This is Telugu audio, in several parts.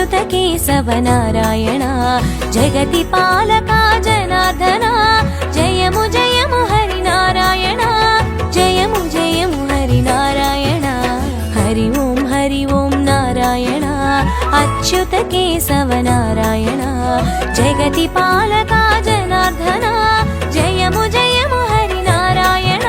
अच्युत केशव नारायण जगति पालका जनार्दन जयमु जयमु हरि नारायण जयमु जयमु हरि नारायण हरि ओम नारायण अच्युत केशव नारायण जगति पालका जनार्दन जयमु जयमु हरि नारायण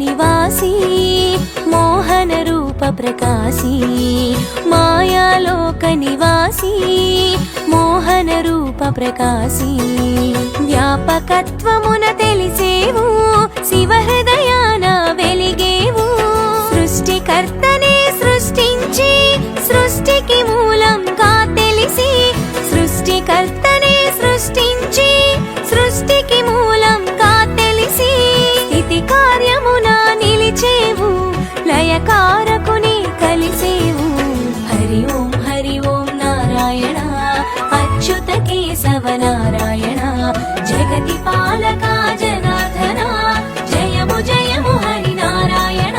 निवासी मोहन रूप प्रकाशी मायालोक निवासी मोहन रूप प्रकाशी व्यापकत्वमुन तेलिसेवु शिव हृदयान वेलिगेवु सृष्टिकर्तने सृष्टिंची सृष्टिकी मूलंगा तेलिसी सृष्टिकर्तने सृष्टिंची सृष्टिकी मूलंगा तेलिसी స్థితి కార్యమున నిలిచేవు లయకారకుని కలిసేవు హరి ఓం నారాయణ అచ్యుత కేశవ నారాయణ జగతి పాలకా జనార్దన జయము జయము హరి నారాయణ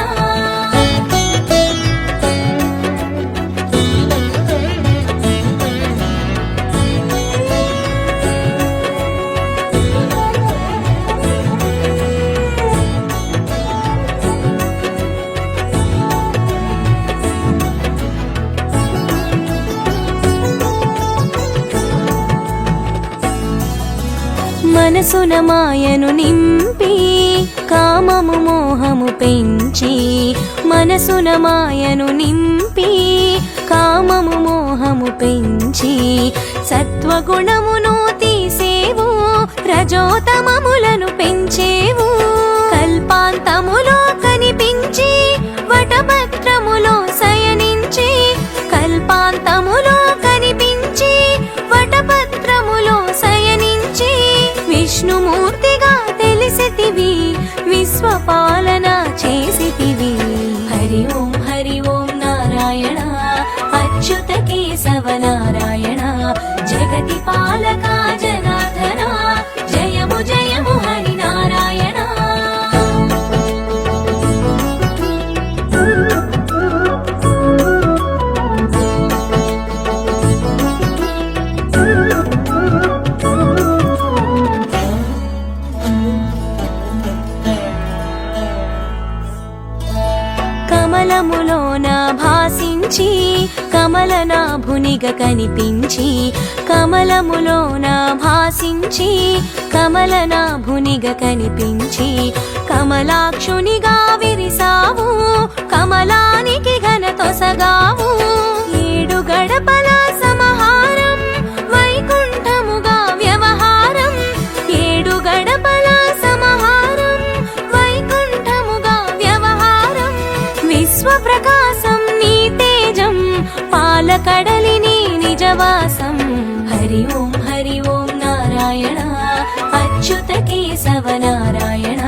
మనసున మాయను నింపి కామము మోహము పెంచి మనసున మాయను నింపి కామము మోహము పెంచి సత్వగుణమును తీసేవు రజోతమములను పెంచేవు కల్పాంతములో కనిపించి వటపత్రములో శయనించి కల్పాంతములో కనిపించి వటపత్రములో శయనించి విష్ణుమూర్తిగా తెలిసితివి విశ్వపాలన చేసితివి హరి ఓం నారాయణ అచ్యుత కేశవ నారాయణ జగతి పాలకా జనార్దన జయము జయము హరి నారాయణ కమలములోన భాసించి కమలనాభునిగా కనిపించి కమలములోన భాసించి కమలనాభునిగా కనిపించి కమలాక్షునిగా విరిసావు కమలానికి ఘన తొసగావు ఏడు గడపల సమహారం వైకుంఠముగా వ్యవహారం ఏడు గడపల సమహారం వైకుంఠముగా వ్యవహారం విశ్వప్రకాశం నీ తేజం పాలకడలిని నిజవాసం హరి ఓం నారాయణ అచ్యుత కేశవ నారాయణ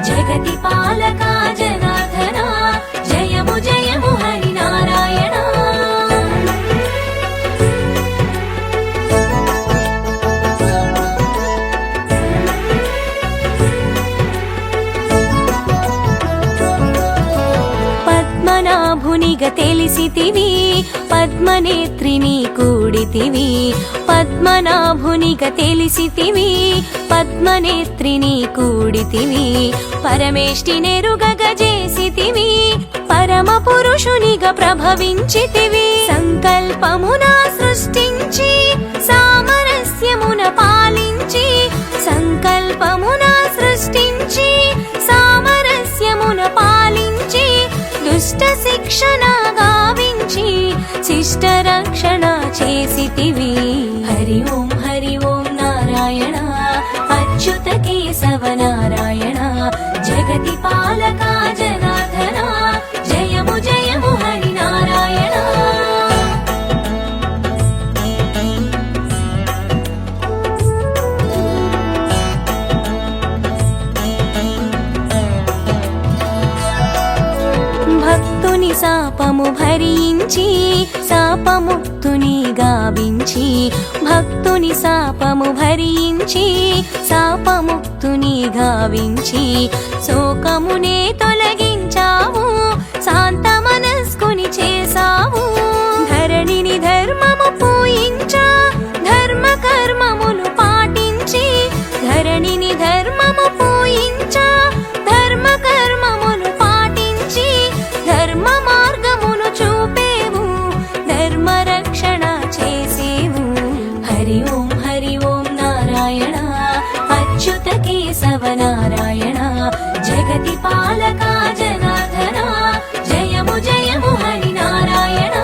జగతి పాలకా జనార్దన జయము జయము హరి నారాయణ పద్మనాభునిగా తెలిసితివి పద్మనేత్రిని కూడితివి పద్మనాభునిగా తెలిసితివి పద్మనేత్రిని కూడితివి పరమేష్టినెరుగగ చేసితివి పరమ పురుషునిగా ప్రభవించితివి సంకల్పమున సృష్టించి సామరస్యమున పాలించి సంకల్పమున సృష్టించి సామరస్యమున పాలించి దుష్ట శిక్షణ గావించి శిష్ట రక్షణ చేసితివి హరి ఓం నారాయణ అచ్యుత కేశవ నారాయణ జగతి పాలకా జనార్దన జయము జయము హరి నారాయణ భరించి శాపముక్తుని గావించి భక్తుని శాపము భరించి శాపముక్తుని గావించి శోకమునే తొలగించావు శాంత మనస్కుని చేసావు ధరణిని ధర్మము పూయించా ధర్మ కర్మములు పాటించి ధరణిని ధర్మము పూయించా ధర్మ కర్మములు పాటించి ధర్మ మార్గమును చూపేవు ధర్మ రక్షణ చేసేవు హరి ఓం నారాయణ అచ్యుత కేశవ నారాయణ జగతి పాలక జనార్దన జయము జయము హరి నారాయణ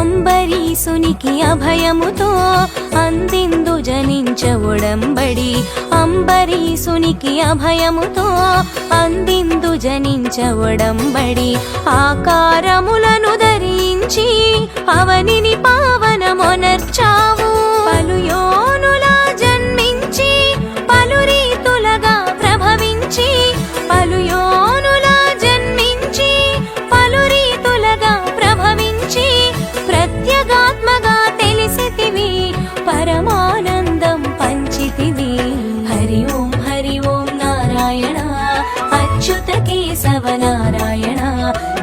అంబరీసునికి అభయముతో అందిందు జనించ ఒడంబడి అంబరీసునికి అభయముతో అందిందు జనించ ఒడంబడి ఆకారములను ధరించి అవనిని పావనమొనర్చావు పలు యోనులా జన్మించి పలు రీతులగా ప్రభవించి పలు యోనులా జన్మించి పలు రీతులగా ప్రభవించి ప్రత్యేగాత్మగా తెలిసితివి పరమానందం పంచితివి హరి ఓం నారాయణ అచ్యుత కేశవ నారాయణ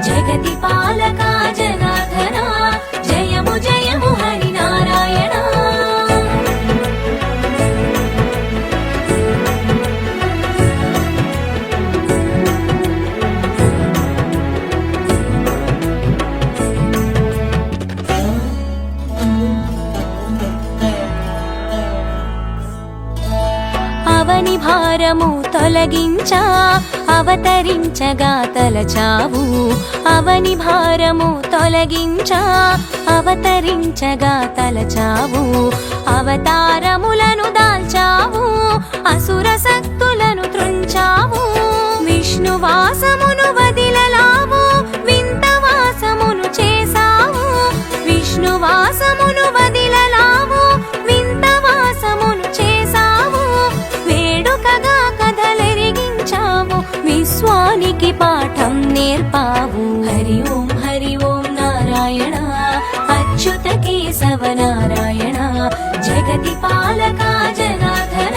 జగతి పాలక జనార్దన జయము జయము హరి నారాయణ అవని భారము తొలగించా అవతరించగా తలచావు అవని భారము తొలగించా అవతరించగా తలచావు అవతారములను దాల్చావు అసుర శక్తులను త్రుంచావు విష్ణువాసమును వదిలలావు వింత వాసమును చేసావు విష్ణువాసమును వదిలలావు వింత వాసమును చేసావు వేడుకగా కథలెరిగించావు విశ్వానికి పాఠం నేర్పావు హరి ఓం నారాయణ అచ్యుత కేశవ నారాయణ జగతి పాలక జనార్దన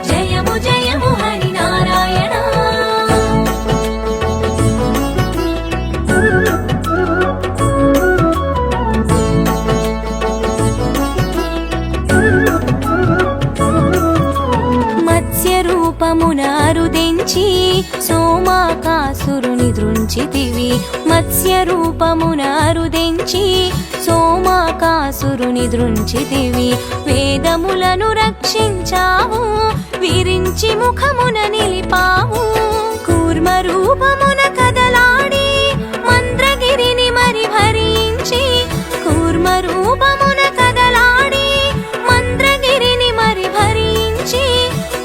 జయము జయము హరి నారాయణ రూపమున అరుదెంచి సోమాకాసురుని దృంచితివి మత్స్య రూపమున అరుదెంచి సోమాకాసురుని దృంచితివి వేదములను రక్షించావు విరించి ముఖమున నిలిపావు కూర్మ రూపమున కదలాడి మంత్రగిరిని మరి భరించి కూర్మ రూపమున కదలాడి మంత్రగిరిని మరి భరించి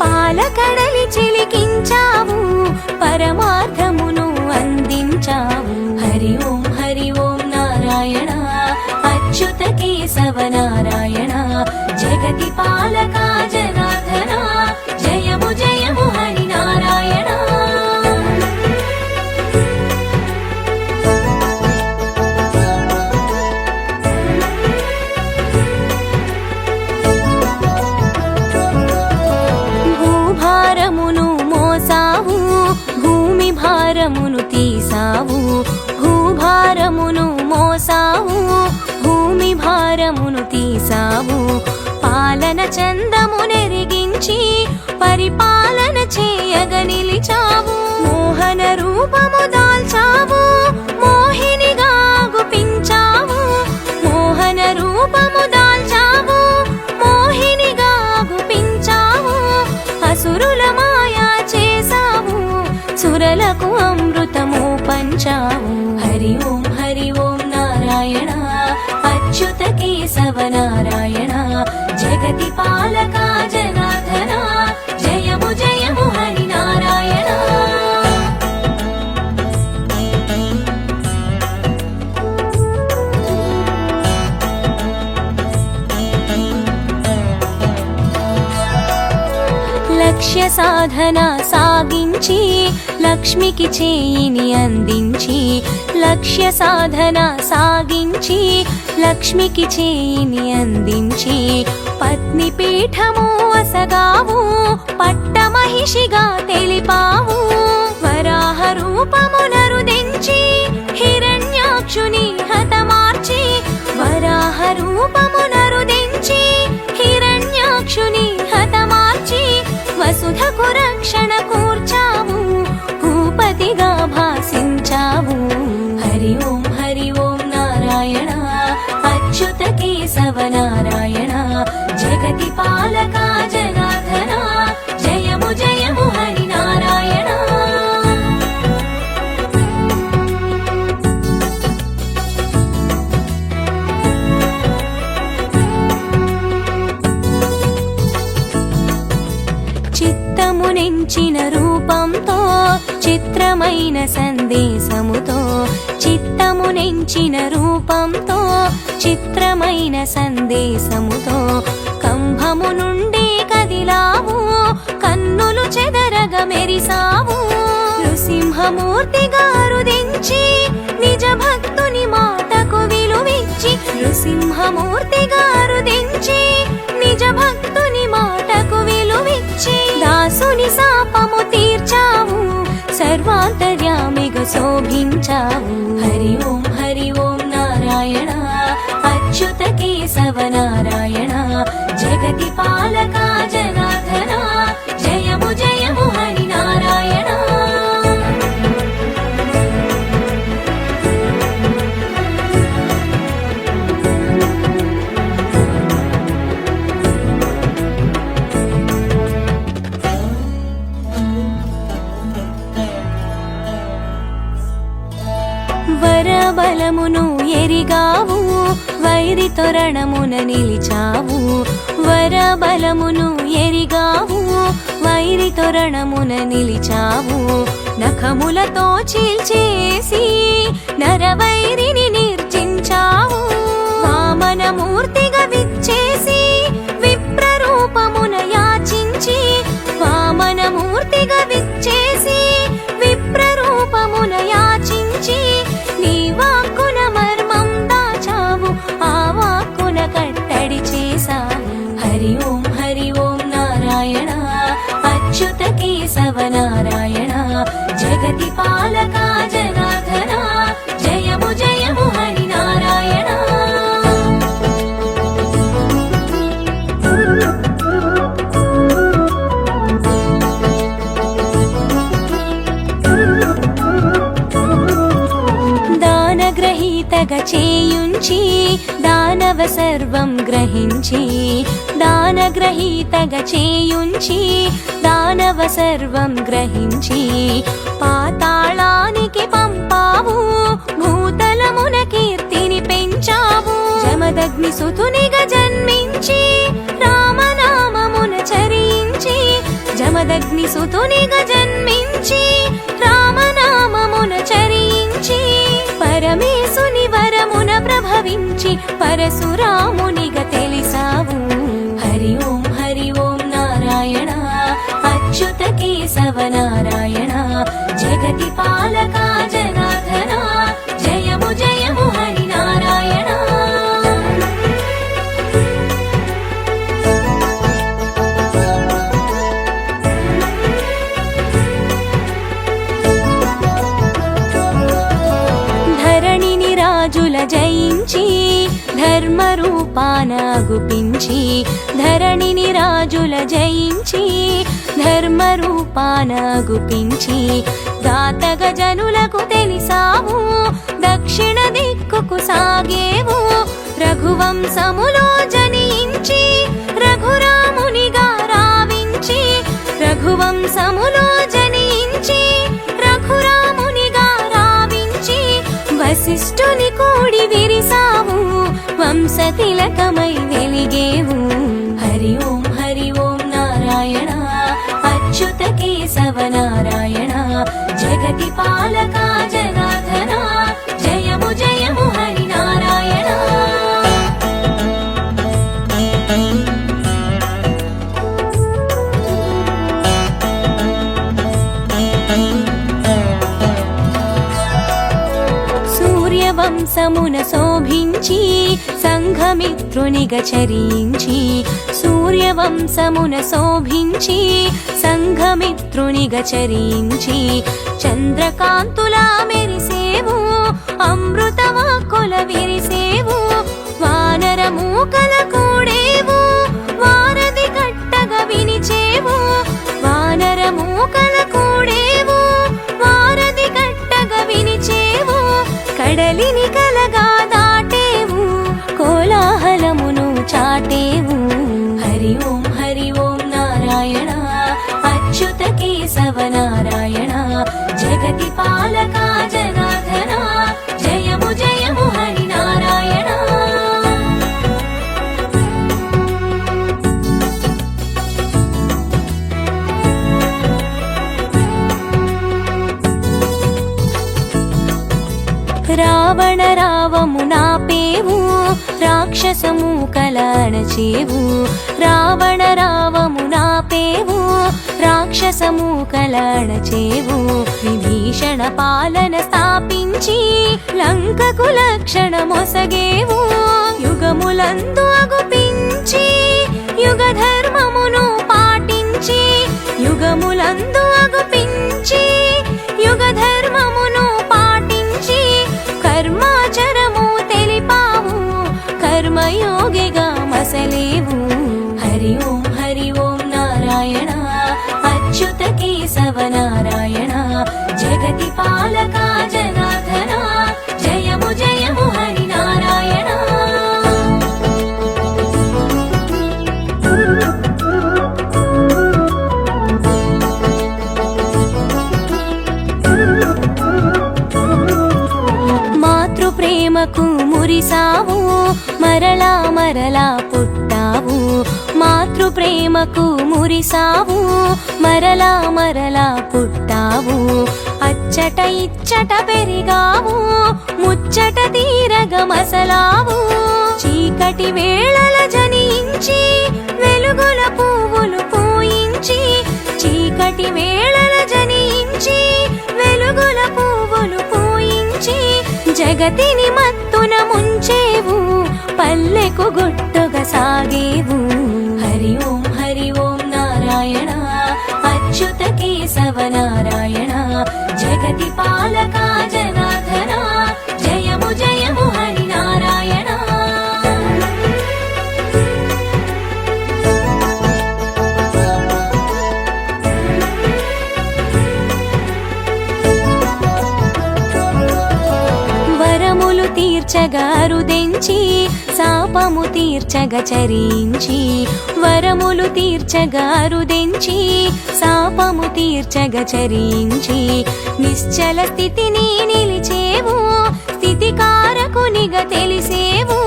పాలకడలి చిలికించావు పరమార్థమును అందించావు హరి ఓం నారాయణ అచ్యుత కేశవ నారాయణ జగతి పాలక జనార్దన జయము జయము హరి నారాయణ భూభారమును మోసావు భూమి భారమును తీసావు భూభారమును మోసావు భూమి భారమును తీసావు పాలన చందమునెరిగించి పరిపాలన చేయగ నిలిచావు మోహన రూపము దాల్చావు మోహినిగా గుపించావు మోహన రూపము దాల్చావు మోహినిగా గుపించావు అసురుల మాయా చేసావు సురలకు అమృతము పంచావు హరి ఓం నారాయణ అచ్యుత కేశవ నారాయణ జగతి పాలక జనార్దన జయము జయము హరి నారాయణ లక్ష్య సాధన సాగించి లక్ష్మికి చేయిని అందించి లక్ష్య సాధన సాగించి లక్ష్మికి చేయిని అందించి పత్ని పీఠము అసగావు పట్టమహిషిగా తెలిపావు వరాహ రూపమునరుదించి హిరణ్యాక్షుని హతమార్చి వరాహ రూపమునరుదించి హిరణ్యాక్షుని హతమార్చి వసుధకు రక్షణ కూర్చావు భూపతిగా భాసించావు హరి ఓం నారాయణ అచ్యుత కేశవ నారాయణ జగతి పాలక జనార్దన జయము జయము హరి నారాయణ చిత్తమునెంచిన రూపంతో చిత్రమైన సందేశముతో చిత్తమునెంచిన రూపంతో చిత్రమైన సందేశముతో కంభము నుండి కదిలావు కన్నులు చెదరగ మెరిసావు నృసింహమూర్తిగా రుదించి నిజ భక్తుని మాటకు విలువిచ్చి నృసింహమూర్తిగా రుదించి నిజ భక్తుని మాటకు విలువిచ్చి దాసుని శాపము తీర్చావు సర్వాంతర్యామిగా శోభించావు హరి ఓం నారాయణ అచ్యుత కేశవ నారాయణ జగతి పాలక జనార్దన జయము జయము హరి నారాయణ వరబలమును ఎరిగావు వైరి తొరణమున నిలిచావు వరబలమును ఎరిగావు వైరి తొరణమున నిలిచావు నఖములతో చీల్చేసి నరవైరిని నిర్జించావు వామనమూర్తిగా విచ్చేసి విప్రరూపమున యాచించి వామనమూర్తిగా విచ్చేసి విప్రరూపమున యాచించి నీ వాక్కున మర్మం దాచావు ఆ వాక్కున కట్టడి చేశావు హరి ఓం నారాయణ అచ్యుత కేశవ నారాయణ జగతి పాలక జనార్దన జయము జయము హరి నారాయణ దానగ్రహీతగా చేయుంచి దానవ సర్వం గ్రహించి దానగ్రహీతగా చేయుంచి దానవ సర్వం గ్రహించి పాతాళానికి పంపావు భూతలమున కీర్తిని పెంచావు జమదగ్ని సుతునిగా జన్మించి రామనామమున చరించి జమదగ్ని సుతునిగా జన్మించి రామనామమున చరించి పరమేశుని వరమున ప్రభవించి పరశురామునిగా తెలిసావు హరి ఓం నారాయణ అచ్యుత కేశవ నారాయణ జగతి పాలక జనార్దన జయము జయము హరి నారాయణ రాజుల జయించి ధర్మ రూపాన గుపించి ధరణిని రాజుల జయించి ధర్మ రూపాన గుపించి దాతగ జనులకు తెలిసావు దక్షిణ దిక్కుకు సాగేవు రఘువంశములో జనించి రఘురామునిగా రావించి రఘువంశములో జనించి రఘురామునిగా రావించి వశిష్ఠుని కూడి విరిసావు వంశతిలకమై వెలిగేవు హరి ఓం నారాయణ అచ్యుత కేశవ నారాయణ జగతి పాలక జనార్దన జయము జయము హరి నారాయణ సూర్యవంశమున శోభించి సంఘమిత్రునిగా చరించి సూర్యవంశమున శోభించి సంఘమిత్రునిగా చరించి చంద్రకాంతులా మెరిసేవు అమృతవాక్కుల విరిసేవు వానర మూకల కూడేవు వారధి కట్టగా వినిచేవు వానర మూకల కూడేవు వారధి కట్టగా వినిచేవు కడలిని కలగా దాటేవు కోలాహలమును చాటేవు హరి ఓం నారాయణ అచ్యుత కేశవ నారాయణ జగతి పాలక జనార్దన జయము జయము హరి నారాయణ రావణ రావము నాపేవు రాక్షసము కలణచేవు రావణ రావము నాపేవు రాక్షసము కలణచేవు విభీషణ పాలన స్థాపించి లంకకు లక్షణ మొసగేవు యుగములందు అగుపించి యుగ ధర్మమును పాటించి యుగములందు అగుపించి యుగ ధర్మమును పాటించి కర్మాచరము తెలిపావు కర్మయోగిగా మసలేవు హరి ఓం నారాయణ అచ్యుత కేశవ నారాయణ జగతి పాలక జనార్దన జయము జయము హరి నారాయణ ప్రేమకు మురిసావు మరలా మరలా పుట్టావు మాతృ ప్రేమకు మురిసావు మరలా మరలా పుట్టావు అచ్చట ఇచ్చట పెరిగావు ముచ్చట తీరగ మసలావు చీకటి వేళల జనించి వెలుగుల పువ్వులు పూయించి చీకటి వేళల జనించి వెలుగుల పువ్వులు పూయించి జగతిని మత్తున ముంచేవు పల్లెకు గుట్టుగా సాగేవు హరి ఓం నారాయణ అచ్యుత కేశవ నారాయణ జగతి పాలక జనార్దన జయము జయము హరి నారాయణ తీర్చగా అరుదెంచి శాపము తీర్చగా చరించి వరములు తీర్చగా అరుదెంచి శాపము తీర్చగా చరించి నిశ్చల స్థితిని నిలిచేవు స్థితికారకునిగా తెలిసేవు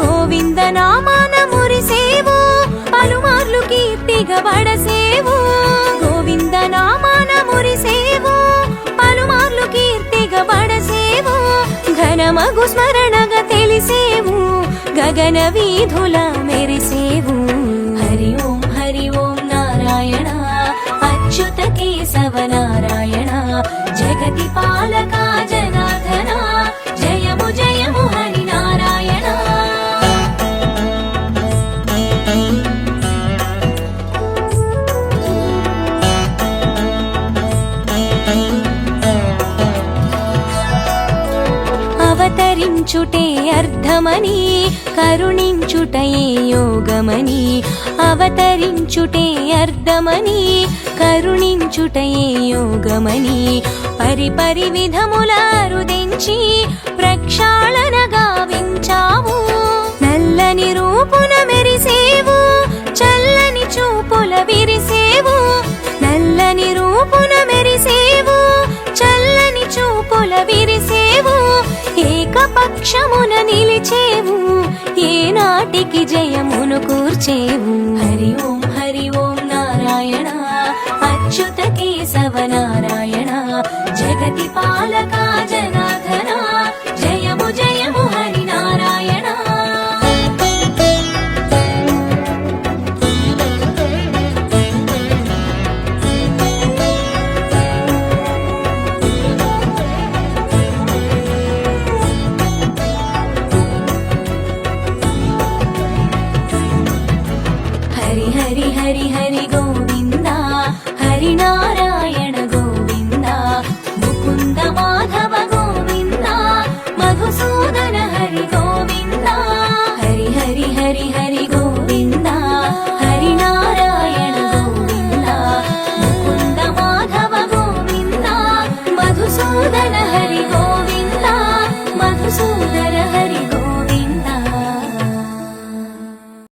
గోవింద నామాన మురిసేవు పలుమార్లు కీర్తిగా బడసేవు గోవింద నామాన మురిసేవు పలుమార్లు కీర్తిగా బడసేవు ఘనమగు స్మరణగా తెలిసేవు గగన వీధుల మెరిసేవు హరి ఓం నారాయణ అచ్యుత కేశవ నారాయణ జగతి పాలక జనార్దన జయము జయము హరి నారాయణ అవతరించుటే అర్థమని కరుణించుటయే యోగమని అవతరించుటే అర్థమని కరుణించుటయే యోగమని పరిపరి విధముల రుదించి ప్రక్షాళన గావించావు నల్లని రూపున మెరిసేవు చల్లని చూపుల విరిసేవు నల్లని రూపున మెరిసేవు చల్లని చూపుల విరిసేవు ఏకపక్షమున నిలిచేవు ఏనాటికి జయమును కూర్చేవు హరి ఓం నారాయణ అచ్యుత కేశవ నారాయణ జగతి పాలక జనార్దన జయము జయము హరి నారాయణ హర